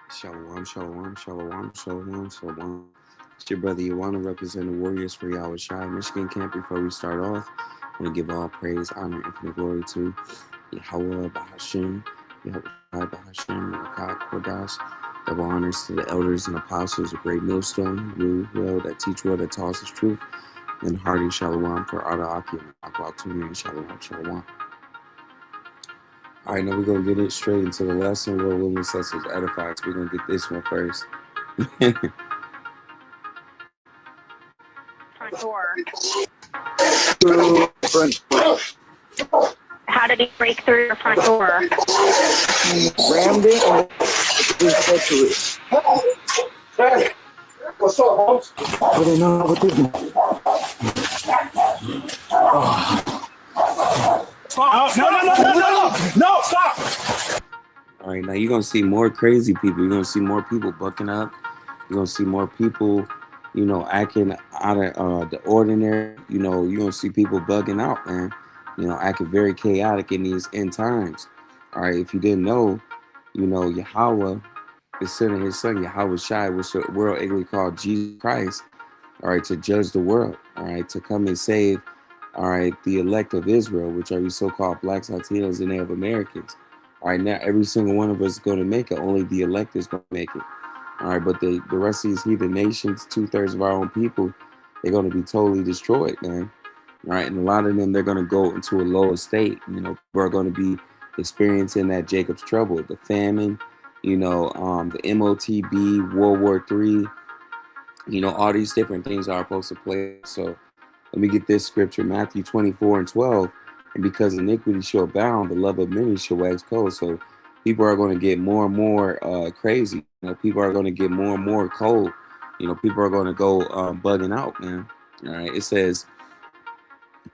Shalom, shalom, shalom, shalom, shalom. It's your brother Iwana representing the Warriors for Yahweh Shai, Michigan camp. Before we start off, I want to give all praise, honor, and infinite glory to Yahweh Bahashim, Yahweh Shai Bahashim, Rakat Kodash. Double honors to the elders and apostles of Great Millstone, rule well, that teach well, that taught us truth, and hearty shalom for Ada Akim, Akwa Tunin, shalom, shalom. All right, now we're going to get it straight into the lesson. Lord willing, sets us edified. So we're going to get this one first. Front door. Through front door. How did he break through your front door? He rammed it and just got to it. Hey, what's up, Holmes? I didn't know what to do. Stop. No, stop. All right, now you're going to see more crazy people. You're going to see more people bucking up. You're going to see more people, acting out of the ordinary. You're going to see people bugging out, man. Acting very chaotic in these end times. All right, if you didn't know, Yahweh is sending his son, Yahweh Shai, which the world actually called Jesus Christ, all right, to judge the world, all right, to come and save, all right, the elect of Israel, which are you so-called blacks, Latinos, and Native Americans. All right, now every single one of us is going to make it. Only the elect is going to make it. All right, but the rest of these heathen nations, 2/3 of our own people, they're going to be totally destroyed, man. All right, and a lot of them, they're going to go into a lower state. People are going to be experiencing that Jacob's trouble, the famine, the MOTB, World War III, all these different things are supposed to play. So let me get this scripture, Matthew 24:12. And because iniquity shall abound, the love of many shall wax cold. So people are going to get more and more crazy. People are going to get more and more cold. People are going to go bugging out, man. All right. It says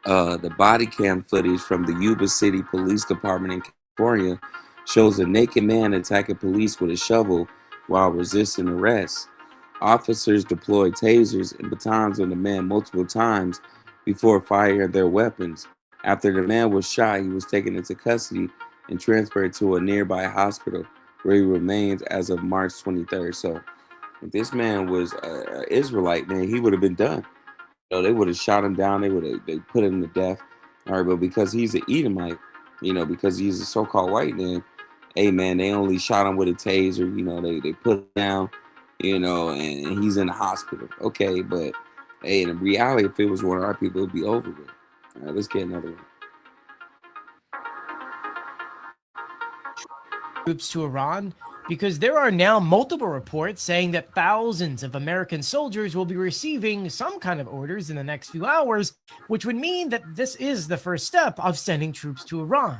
the body cam footage from the Yuba City Police Department in California shows a naked man attacking police with a shovel while resisting arrest. Officers deployed tasers and batons on the man multiple times before firing their weapons. After the man was shot, he was taken into custody and transferred to a nearby hospital where he remains as of March 23rd. So if this man was an Israelite, man, he would have been done. They would have shot him down. They put him to death. All right, but because he's an Edomite, because he's a so-called white man, hey, man, they only shot him with a taser. They put him down, and he's in the hospital. Okay, but hey, in reality, if it was one of our people, it'd be over with. All right, let's get another one. Troops to Iran, because there are now multiple reports saying that thousands of American soldiers will be receiving some kind of orders in the next few hours, which would mean that this is the first step of sending troops to Iran.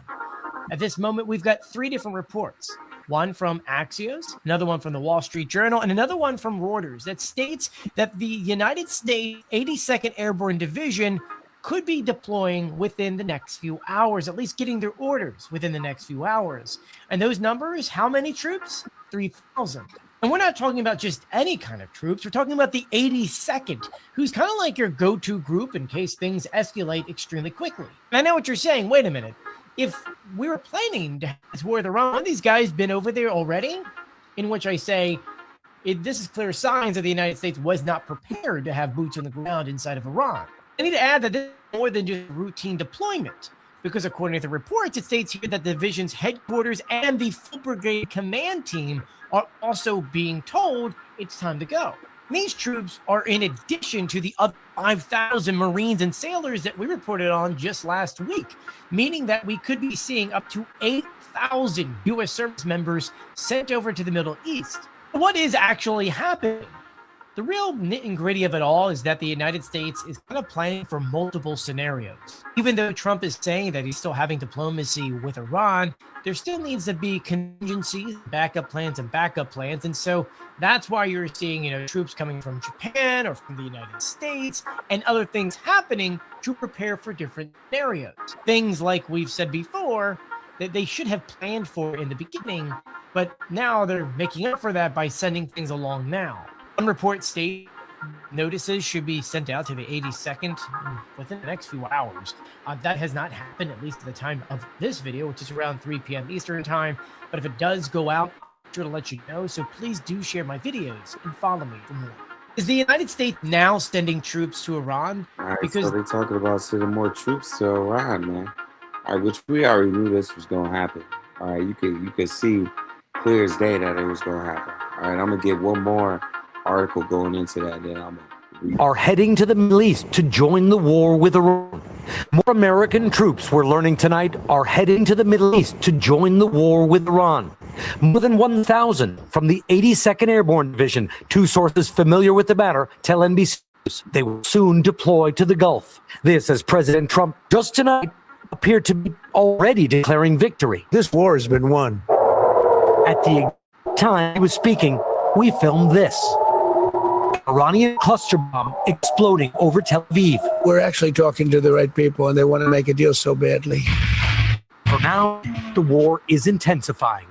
At this moment, we've got 3 different reports. One from Axios, another one from the Wall Street Journal, and another one from Reuters that states that the United States 82nd Airborne Division could be deploying within the next few hours, at least getting their orders within the next few hours. And those numbers, how many troops? 3,000. And we're not talking about just any kind of troops. We're talking about the 82nd, who's kind of like your go-to group in case things escalate extremely quickly. And I know what you're saying. Wait a minute. If we were planning to have this war with Iran, have these guys been over there already? In which I say, this is clear signs that the United States was not prepared to have boots on the ground inside of Iran. I need to add that this is more than just routine deployment, because according to the reports, it states here that the division's headquarters and the full brigade command team are also being told it's time to go. These troops are in addition to the other 5,000 Marines and sailors that we reported on just last week, meaning that we could be seeing up to 8,000 U.S. service members sent over to the Middle East. What is actually happening? The real nit and gritty of it all is that the United States is kind of planning for multiple scenarios. Even though Trump is saying that he's still having diplomacy with Iran, there still needs to be contingencies, backup plans. And so that's why you're seeing, troops coming from Japan or from the United States and other things happening to prepare for different scenarios. Things like we've said before that they should have planned for in the beginning, but now they're making up for that by sending things along now. One report states notices should be sent out to the 82nd within the next few hours. That has not happened, at least at the time of this video, which is around 3 p.m. Eastern time. But if it does go out, sure to let you know, so please do share my videos and follow me for more. Is the United States now sending troops to Iran? All right, Because so they're talking about sending more troops to Iran, man. All right, which we already knew this was gonna happen. All right, you could see clear as day that it was gonna happen. All right, I'm gonna get one more article going into that, then I'm gonna read. Are heading to the Middle East to join the war with Iran. More American troops, we're learning tonight, are heading to the Middle East to join the war with Iran. More than 1,000 from the 82nd Airborne Division. Two sources familiar with the matter tell NBC News they will soon deploy to the Gulf. This as President Trump just tonight appeared to be already declaring victory. This war has been won. At the time he was speaking, we filmed this. Iranian cluster bomb exploding over Tel Aviv. We're actually talking to the right people, and they want to make a deal so badly. For now, the war is intensifying.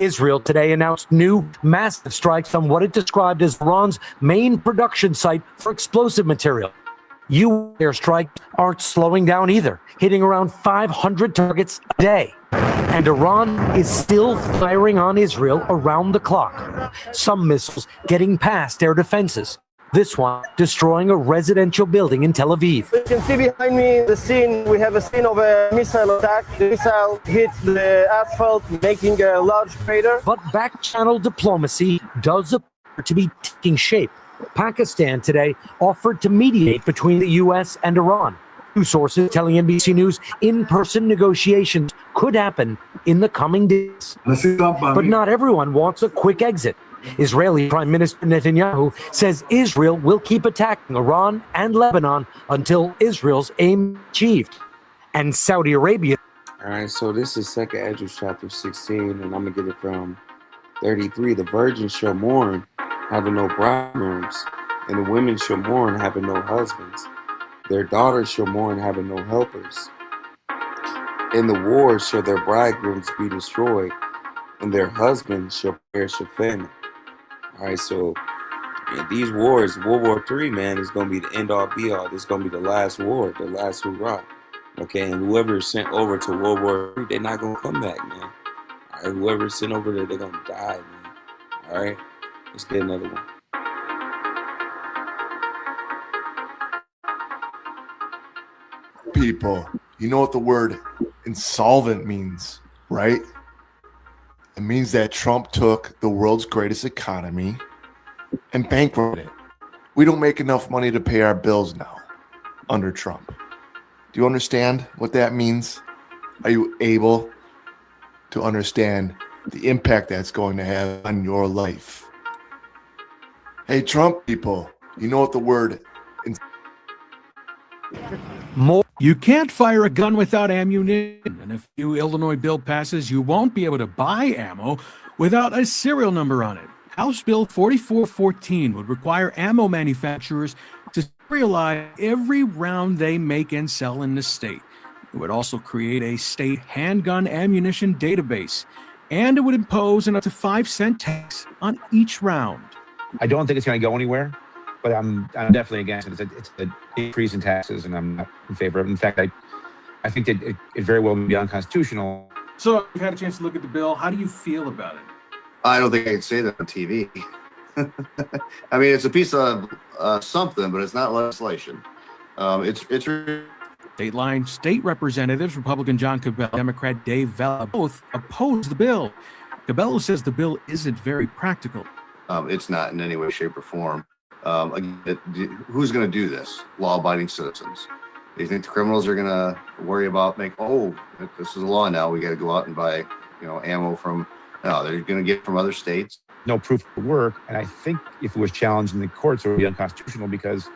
Israel today announced new massive strikes on what it described as Iran's main production site for explosive material. U.S. airstrikes aren't slowing down either, hitting around 500 targets a day. And Iran is still firing on Israel around the clock. Some missiles getting past air defenses. This one destroying a residential building in Tel Aviv. You can see behind me the scene. We have a scene of a missile attack. The missile hit the asphalt, making a large crater. But back-channel diplomacy does appear to be taking shape. Pakistan today offered to mediate between the U.S. and Iran. Two sources telling NBC News in-person negotiations could happen in the coming days. But not everyone wants a quick exit. Israeli Prime Minister Netanyahu says Israel will keep attacking Iran and Lebanon until Israel's aim is achieved. And Saudi Arabia. All right, so this is 2nd Ezra chapter 16, and I'm gonna get it from 33. The virgins shall mourn, having no bridegrooms, and the women shall mourn, having no husbands. Their daughters shall mourn, having no helpers. In the war shall their bridegrooms be destroyed, and their husbands shall perish of famine. All right, so these wars, World War III, man, is going to be the end-all, be-all. This is going to be the last war, the last hurrah. Okay, and whoever is sent over to World War III, they're not going to come back, man. All right, whoever is sent over there, they're going to die, man. All right, let's get another one. People, you know what the word insolvent means, right? It means that Trump took the world's greatest economy and bankrupted it. We don't make enough money to pay our bills now under Trump. Do you understand what that means? Are you able to understand the impact that's going to have on your life? Hey, Trump people, you know what the word More. You can't fire a gun without ammunition, and if the new Illinois bill passes, you won't be able to buy ammo without a serial number on it. House Bill 4414 would require ammo manufacturers to serialize every round they make and sell in the state. It would also create a state handgun ammunition database, and it would impose an up to 5-cent tax on each round. I don't think it's going to go anywhere, but I'm definitely against it. It's an increase in taxes, and I'm not in favor of it. In fact, I think that it very well may be unconstitutional. So you've had a chance to look at the bill. How do you feel about it? I don't think I can say that on TV. I mean, it's a piece of something, but it's not legislation. It's Dateline state representatives, Republican John Cabello, Democrat Dave Vella, both oppose the bill. Cabello says the bill isn't very practical. It's not in any way, shape, or form. Who's going to do this? Law-abiding citizens. Do you think the criminals are going to worry about this is a law now, we got to go out and buy, ammo from? No, they're going to get it from other states. No proof of work, and I think if it was challenged in the courts, it would be unconstitutional because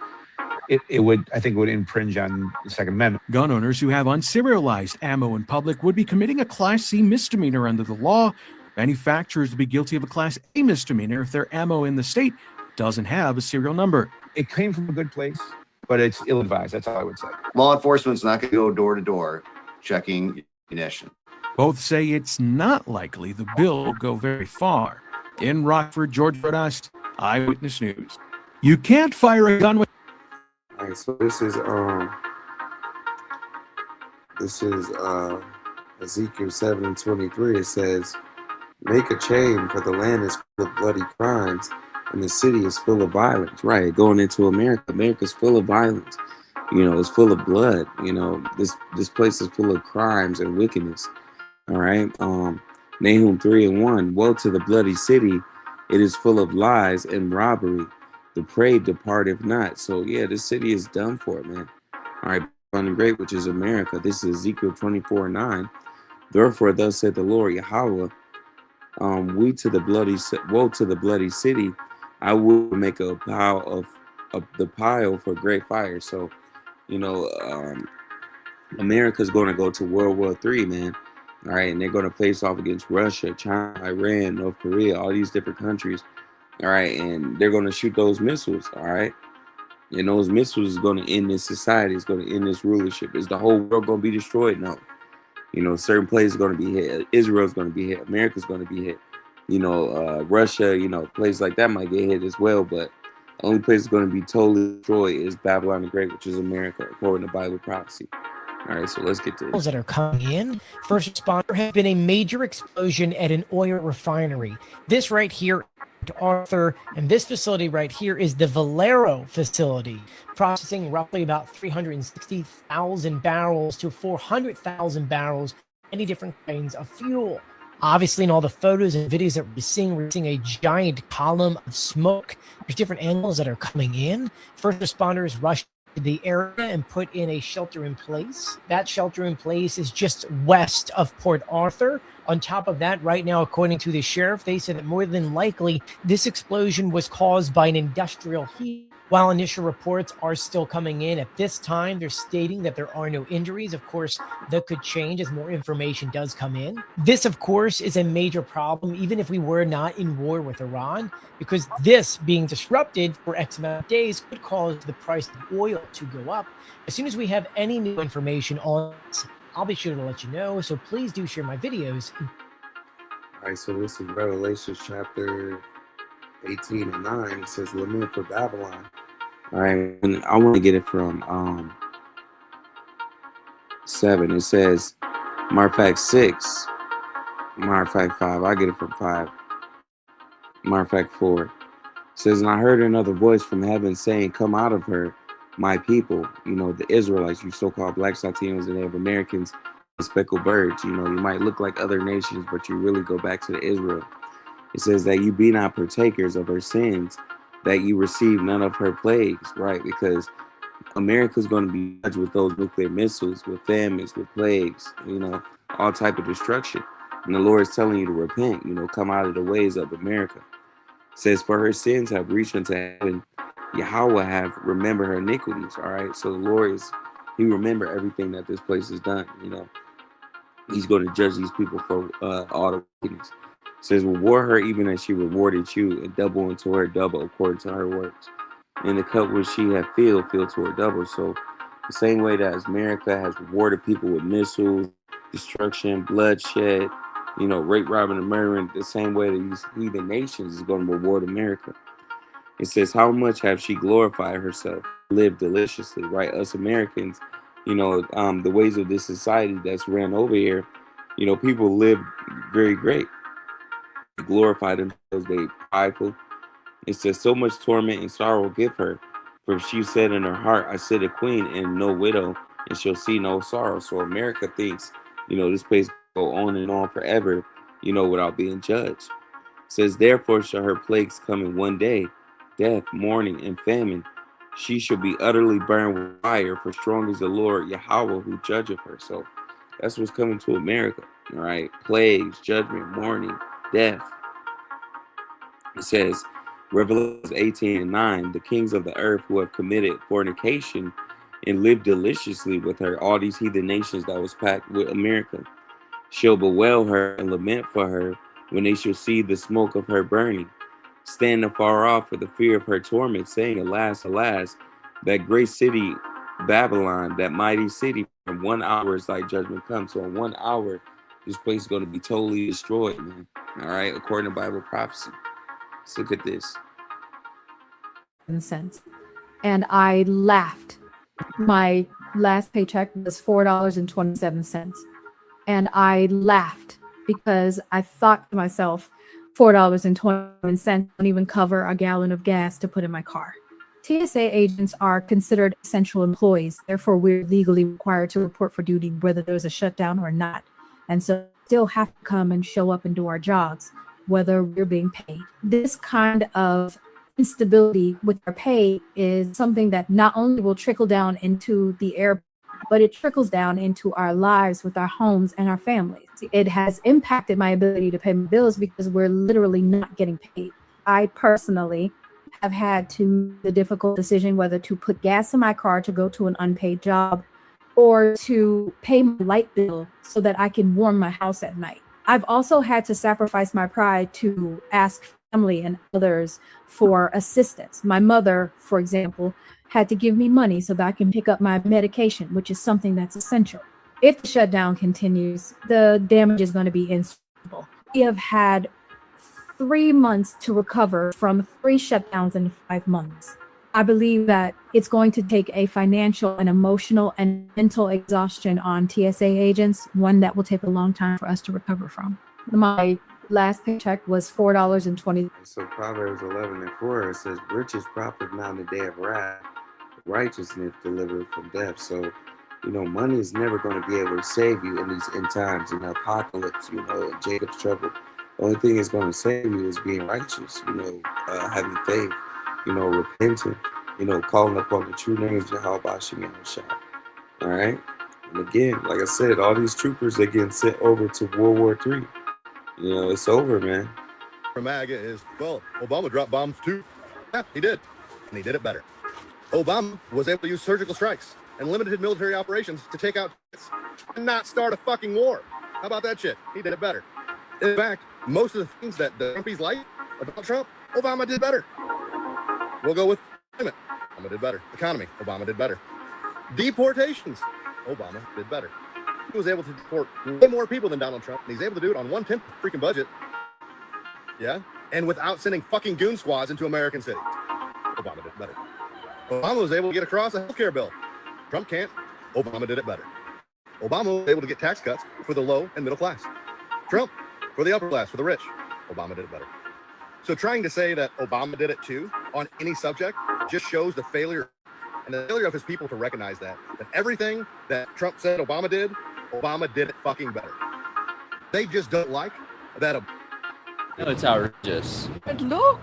it would infringe on the Second Amendment. Gun owners who have unserialized ammo in public would be committing a Class C misdemeanor under the law. Manufacturers would be guilty of a Class A misdemeanor if their ammo in the state doesn't have a serial number. It came from a good place, but it's ill-advised. That's all I would say. Law enforcement's not going to go door to door checking ammunition. Both say it's not likely the bill will go very far. In Rockford, Georgia, Eyewitness News. You can't fire a gun with... All right, so this is Ezekiel 7:23. It says, Make a chain, for the land is full of bloody crimes, and the city is full of violence. Right, going into America. America's full of violence. It's full of blood. This place is full of crimes and wickedness. All right. Nahum 3:1. Woe to the bloody city. It is full of lies and robbery. The prey departeth not. So yeah, this city is done for, man. All right, Babylon the Great, which is America. This is Ezekiel 24:9. Therefore, thus said the Lord Yahweh, woe to the bloody city. I will make a pile of the pile for great fire. So, you know, um, America's going to go to World War III, man. All right, and they're going to face off against Russia, China, Iran, North Korea, all these different countries. All right, and they're going to shoot those missiles. All right, and those missiles is going to end this society. It's going to end this rulership. Is the whole world going to be destroyed? No. Certain places are going to be hit. Israel's going to be hit. America's going to be hit. Russia, places like that might get hit as well. But the only place that's going to be totally destroyed is Babylon the Great, which is America, according to Bible prophecy. All right, so let's get to this. That are coming in. First responder has been a major explosion at an oil refinery. This right here, Arthur, and this facility right here is the Valero facility, processing roughly about 360,000 barrels to 400,000 barrels, any different kinds of fuel. Obviously, in all the photos and videos that we're seeing a giant column of smoke. There's different angles that are coming in. First responders rushed the area and put in a shelter in place. That shelter in place is just west of Port Arthur. On top of that, right now, according to the sheriff, they said that more than likely this explosion was caused by an industrial heat. While initial reports are still coming in at this time, they're stating that there are no injuries. Of course, that could change as more information does come in. This, of course, is a major problem, even if we were not in war with Iran, because this being disrupted for X amount of days could cause the price of oil to go up. As soon as we have any new information on this, I'll be sure to let you know. So please do share my videos. All right, so this is Revelation chapter 18 and 9. It says, Lament for Babylon. All right, and I want to get it from 7. It says, matter of fact, 6. Matter of fact, 5. I get it from 5. Matter of fact, 4. It says, and I heard another voice from heaven saying, come out of her, my people, the Israelites, you so-called blacks, Latinos, and Native Americans, and speckled birds. You might look like other nations, but you really go back to the Israel. It says that you be not partakers of her sins, that you receive none of her plagues, right? Because America's going to be judged with those nuclear missiles, with famines, with plagues, all type of destruction. And the Lord is telling you to repent, come out of the ways of America. It says, for her sins have reached unto heaven, Yahweh have remembered her iniquities, all right? So the Lord he remember everything that this place has done, He's going to judge these people for all the wickedness. It says, reward her even as she rewarded you, and double unto her double according to her works. And the cup which she had filled to her double. So the same way that America has rewarded people with missiles, destruction, bloodshed, rape, robbing, and murdering, the same way that these heathen nations is going to reward America. It says, how much have she glorified herself, lived deliciously, right? Us Americans, the ways of this society that's ran over here, people live very great. They glorify themselves, they prideful. It says, so much torment and sorrow give her. For she said in her heart, I sit a queen and no widow, and she'll see no sorrow. So America thinks, this place go on and on forever, without being judged. It says, therefore shall her plagues come in one day, death, mourning, and famine. She shall be utterly burned with fire, for strong is the Lord Yahweh who judgeth her. So that's what's coming to America, all right? Plagues, judgment, mourning, death. It says, Revelation 18 and 9, the kings of the earth who have committed fornication and lived deliciously with her, all these heathen nations that was packed with America, shall bewail her and lament for her when they shall see the smoke of her burning, stand afar off for the fear of her torment, saying, alas, alas, that great city Babylon, that mighty city, from 1 hour is thy judgment comes. So in 1 hour, this place is going to be totally destroyed, man. All right, according to Bible prophecy. Let's look at this. Cents. And I laughed. My last paycheck was $4.27. And I laughed because I thought to myself, $4.21 don't even cover a gallon of gas to put in my car. TSA agents are considered essential employees. Therefore, we're legally required to report for duty whether there's a shutdown or not. And so still have to come and show up and do our jobs, whether we're being paid. This kind of instability with our pay is something that not only will trickle down into the air, but it trickles down into our lives with our homes and our families. It has impacted my ability to pay my bills because we're literally not getting paid. I personally have had to make the difficult decision whether to put gas in my car to go to an unpaid job or to pay my light bill so that I can warm my house at night. I've also had to sacrifice my pride to ask family and others for assistance. My mother, for example, had to give me money so that I can pick up my medication, which is something that's essential. If the shutdown continues, the damage is going to be insurmountable. We have had 3 months to recover from 3 shutdowns in 5 months. I believe that it's going to take a financial and emotional and mental exhaustion on TSA agents, one that will take a long time for us to recover from. My last paycheck was $4.20. So Proverbs 11:4, it says, riches profit not in the day of wrath, righteousness delivered from death. So, money is never going to be able to save you in these end times, in the apocalypse, in Jacob's trouble. The only thing that's going to save you is being righteous, having faith, repenting, calling upon the true name of Jehovah Shem Yahushua. All right? And again, like I said, all these troopers, they're getting sent over to World War III. It's over, man. From MAGA is, well, Obama dropped bombs too. Yeah, he did. And he did it better. Obama was able to use surgical strikes and limited military operations to take out and not start a fucking war. How about that shit? He did it better. In fact, most of the things that the Trumpies like about Trump, Obama did better. We'll go with climate. Obama did better. Economy. Obama did better. Deportations. Obama did better. He was able to deport way more people than Donald Trump, and he's able to do it on 1/10 of the freaking budget. Yeah? And without sending fucking goon squads into American cities. Obama did better. Obama was able to get across a healthcare bill. Trump can't. Obama did it better. Obama was able to get tax cuts for the low and middle class. Trump, for the upper class, for the rich. Obama did it better. So trying to say that Obama did it too on any subject just shows the failure and the failure of his people to recognize that everything that Trump said Obama did it fucking better. They just don't like that. No, it's outrageous. And look,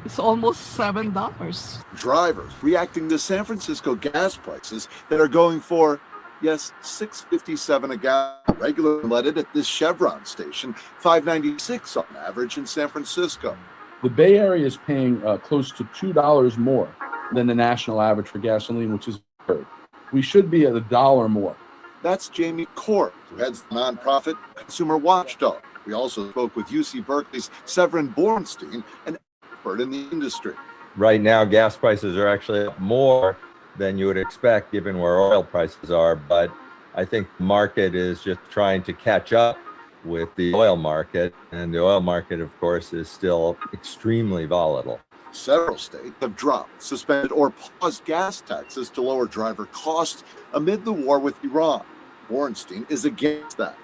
it's almost $7. Drivers reacting to San Francisco gas prices that are going for, yes, $6.57 a gallon. Regular unleaded at this Chevron station, $5.96 on average in San Francisco. The Bay Area is paying close to $2 more than the national average for gasoline, which is absurd. We should be at $1 more. That's Jamie Court, who heads the nonprofit Consumer Watchdog. We also spoke with UC Berkeley's Severin Bornstein, an expert in the industry. Right now, gas prices are actually up more than you would expect given where oil prices are, but I think the market is just trying to catch up with the oil market, and the oil market, of course, is still extremely volatile. Several states have dropped, suspended, or paused gas taxes to lower driver costs amid the war with Iran. Bornstein is against that.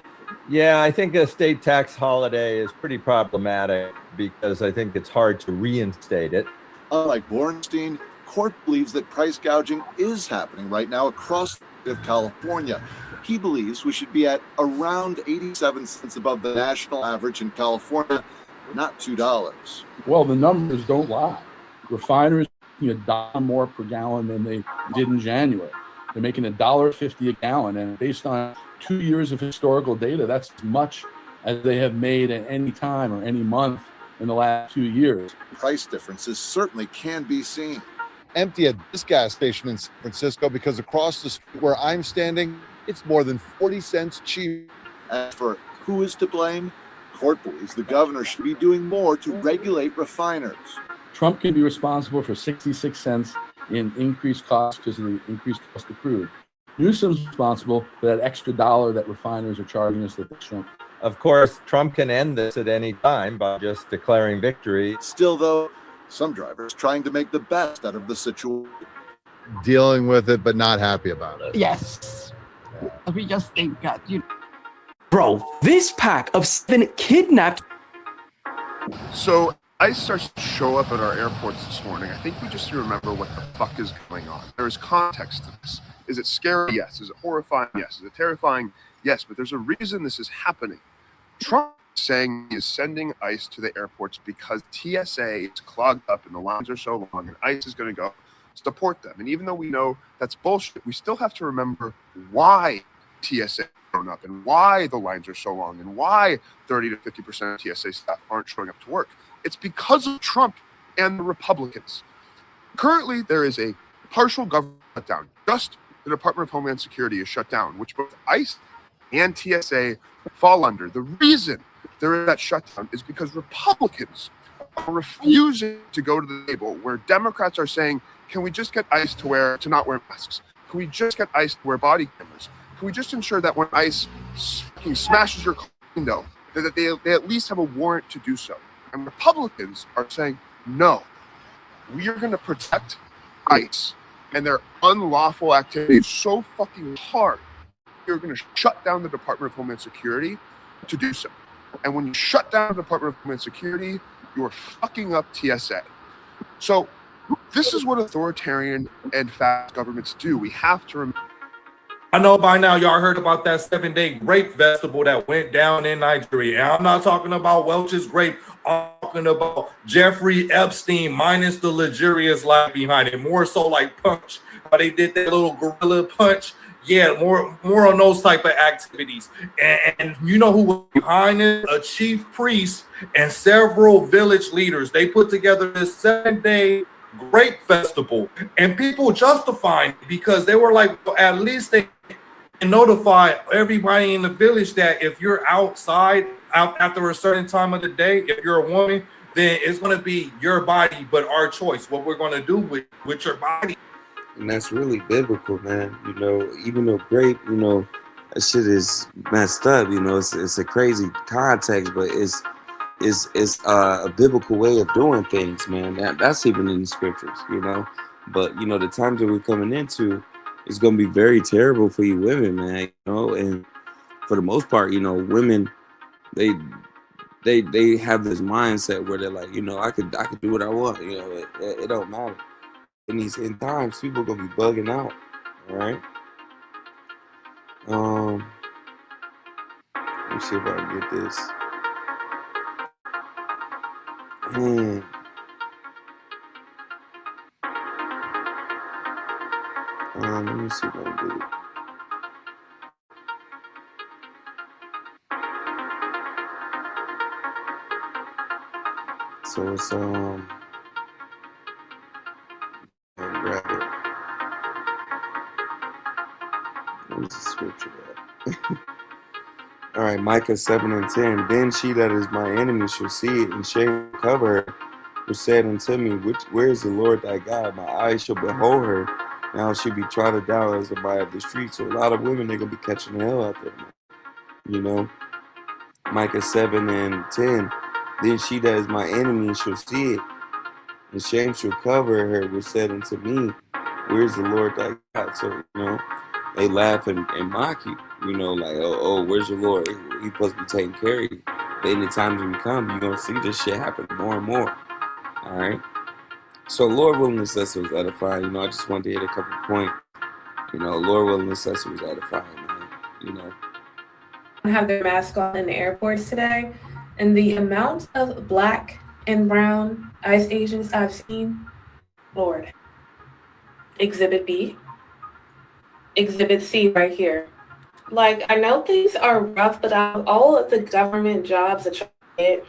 Yeah, I think a state tax holiday is pretty problematic because I think it's hard to reinstate it. Unlike Bornstein, Court believes that price gouging is happening right now across the state of California. He believes we should be at around 87 cents above the national average in California, not $2. Well, the numbers don't lie. Refiners are making $1 more per gallon than they did in January. They're making $1.50 a gallon, and based on 2 years of historical data, that's as much as they have made at any time or any month in the last 2 years. Price differences certainly can be seen. Empty at this gas station in San Francisco because across the street where I'm standing, it's more than 40 cents cheaper. As for who is to blame, Court believes the governor should be doing more to regulate refiners. Trump can be responsible for 66 cents in increased costs because of the increased cost of crude. Newsom's responsible for that extra $1 that refiners are charging us that they shouldn't. Of course, Trump can end this at any time by just declaring victory. Still, though, some drivers trying to make the best out of the situation. Dealing with it, but not happy about it. Yes. We just think that, Bro, this pack of 7 kidnapped. So ICE starts to show up at our airports this morning. I think we just remember what the fuck is going on. There is context to this. Is it scary? Yes. Is it horrifying? Yes. Is it terrifying? Yes. But there's a reason this is happening. Trump is saying he is sending ICE to the airports because TSA is clogged up and the lines are so long, and ICE is going to go support them. And even though we know that's bullshit, we still have to remember why TSA grown up and why the lines are so long and why 30 to 50% of TSA staff aren't showing up to work. It's because of Trump and the Republicans. Currently, there is a partial government shutdown. Just the Department of Homeland Security is shut down, which both ICE and TSA fall under. The reason there is that shutdown is because Republicans are refusing to go to the table where Democrats are saying, can we just get ICE to not wear masks? Can we just get ICE to wear body cameras? Can we just ensure that when ICE smashes your window, that they at least have a warrant to do so? And Republicans are saying, no, we are going to protect ICE and their unlawful activities so fucking hard. You're going to shut down the Department of Homeland Security to do so. And when you shut down the Department of Homeland Security, you're fucking up TSA. So this is what authoritarian and fast governments do. We have to remember. I know by now y'all heard about that 7-day grape festival that went down in Nigeria. And I'm not talking about Welch's grape. I'm talking about Jeffrey Epstein minus the luxurious life behind it. More so like Punch. How they did that little gorilla punch. Yeah, more on those type of activities. And you know who was behind it? A chief priest and several village leaders. They put together this 7-day grape festival. And people justifying it because they were like, well, at least they notify everybody in the village that if you're outside after a certain time of the day, if you're a woman, then it's going to be your body, but our choice, what we're going to do with your body. And that's really biblical, man. You know, even though grape, you know, that shit is messed up. You know, it's a crazy context, but it's a biblical way of doing things, man. That's even in the scriptures, you know. But you know, the times that we're coming into, it's gonna be very terrible for you women, man. You know, and for the most part, you know, women, they have this mindset where they're like, you know, I could do what I want. You know, it don't matter. In times, people gonna be bugging out. All right. Let me see if I can get this. Let me see if I can get it. So it's I'll grab it. Where's the scripture at? All right, Micah 7:10. Then she that is my enemy shall see it, and shame will cover her, who said unto me, where is the Lord thy God? My eyes shall behold her. Now she'll be trodden down as the by of the street. So a lot of women, they're gonna be catching hell out there, man. You know, Micah 7:10. Then she that is my enemy shall see it, and shame shall cover her, which said unto me, where's the Lord thy God? So, you know, they laugh and mock you, you know, like, oh, where's your Lord? He's supposed to be taking care of you. But in the times when you come, you're going to see this shit happen more and more. All right? So, Lord willing, this lesson was edifying. You know, I just wanted to hit a couple points. You know, Lord willing, this lesson was edifying, man. You know. Have their mask on in the airports today, and the amount of black and brown ICE agents I've seen, Lord. Exhibit B, Exhibit C right here. Like, I know things are rough, but out of all of the government jobs that you get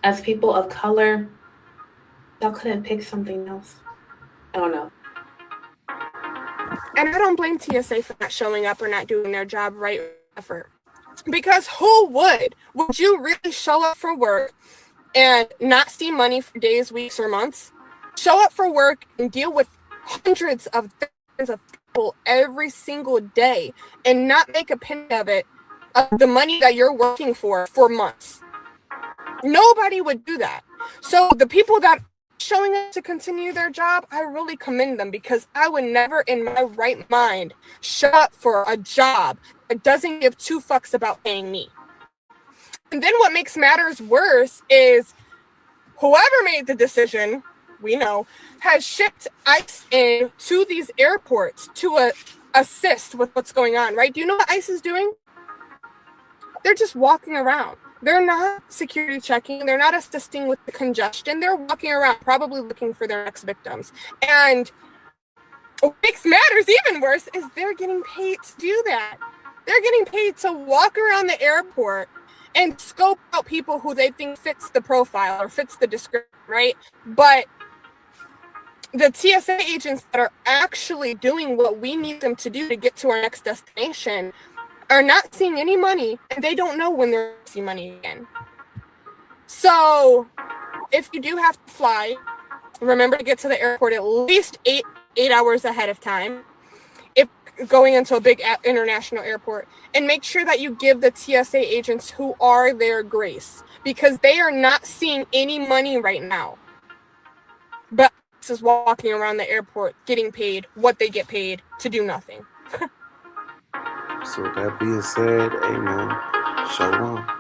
as people of color, y'all couldn't pick something else. I don't know. And I don't blame TSA for not showing up or not doing their job right effort. Because who would? Would you really show up for work and not see money for days, weeks, or months? Show up for work and deal with hundreds of thousands of people every single day and not make a penny of it, of the money that you're working for months. Nobody would do that. So the people that showing up to continue their job, I really commend them, because I would never in my right mind show up for a job that doesn't give two fucks about paying me. And then what makes matters worse is whoever made the decision, we know, has shipped ICE in to these airports to assist with what's going on, right? Do you know what ICE is doing? They're just walking around. They're not security checking. They're not assisting with the congestion. They're walking around, probably looking for their next victims. And what makes matters even worse is they're getting paid to do that. They're getting paid to walk around the airport and scope out people who they think fits the profile or fits the description, right? But the TSA agents that are actually doing what we need them to do to get to our next destination are not seeing any money, and they don't know when they're seeing money again. So if you do have to fly, remember to get to the airport at least eight hours ahead of time if going into a big international airport, and make sure that you give the TSA agents who are there grace, because they are not seeing any money right now. But this is walking around the airport getting paid what they get paid to do nothing. So with that being said, hey man, show on.